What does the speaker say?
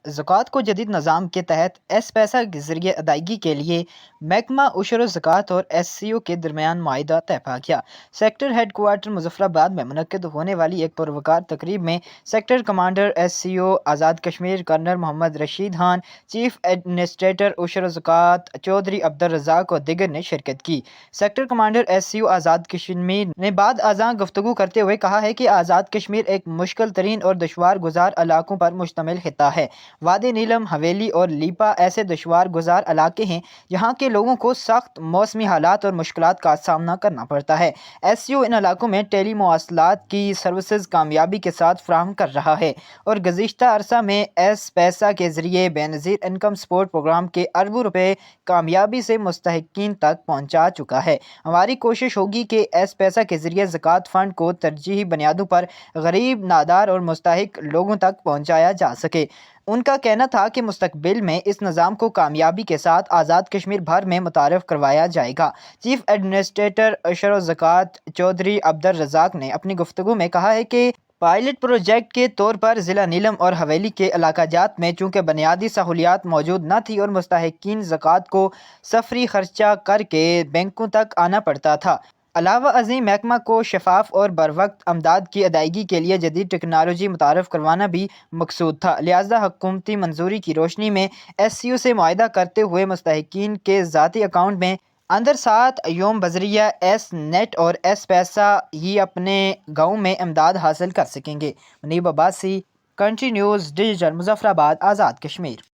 ज़कात को जदीद निज़ाम के तहत एस पैसा के ज़रिए अदायगी के लिए महकमा उशर ज़कात और SCO के दरमियान माहिदा तय पा गया। सेक्टर हेड क्वार्टर मुज़फ़्फ़राबाद में मुनक्किद होने वाली एक पुरवकार तकरीब में sector commander SCO Azad Kashmir colonel Mohammad Rashid Khan, chief administrator उशर ज़कात चौधरी अब्दुल रज़ाक और दिगर ने शिरकत की। Sector commander SCO Azad Kashmir ने बाद अज़ां गुफ्तगू करते हुए कहा है कि आज़ाद कश्मीर एक मुश्किल तरीन और दुश्वार गुजार इलाकों पर मुश्तमिल खिता है। वादी नीलम, हवेली और लीपा ऐसे दुश्वार गुजार इलाके हैं जहाँ के लोगों को सख्त मौसमी हालात और मुश्किलात का सामना करना पड़ता है। SCO इन इलाकों में टेली मवासलात की सर्विसेज कामयाबी के साथ फराहम कर रहा है और गुज़िश्ता अरसा में एस पैसा के जरिए बेनज़ीर इनकम सपोर्ट प्रोग्राम के अरबों रुपए कामयाबी से मुस्तहिकीन तक पहुँचा चुका है। हमारी कोशिश होगी कि एस पैसा के जरिए ज़कात फ़ंड को तरजीही बुनियादों पर गरीब, नादार और मुस्तहिक लोगों तक पहुँचाया जा सके। उनका कहना था कि मुस्तकबिल में इस निज़ाम को कामयाबी के साथ आज़ाद कश्मीर भर में मुतारफ़ करवाया जाएगा। चीफ एडमिनिस्ट्रेटर उशर ज़कात चौधरी अब्दुल रज़ाक ने अपनी गुफ्तगू में कहा है कि पायलट प्रोजेक्ट के तौर पर ज़िला नीलम और हवेली के इलाकाजात में चूँकि बुनियादी सहूलियात मौजूद न थी और मुस्तहिकीन ज़कात को सफरी खर्चा करके बैंकों तक आना पड़ता था, अलावा अज़ीम महकमा को शफाफ और बरवक्त अमदाद की अदायगी के लिए जदीद टेक्नोलॉजी मुतारफ़ करवाना भी मकसूद था। लिहाजा हुकूमती मंजूरी की रोशनी में SCO से मुआहिदा करते हुए मुस्तहिकीन के ज़ाती अकाउंट में अंदर 7 योम बजरिया एस नेट और एस पैसा ही अपने गाँव में इमदाद हासिल कर सकेंगे। Munib Abbasi, country news digital, Muzaffarabad, Azad Kashmir.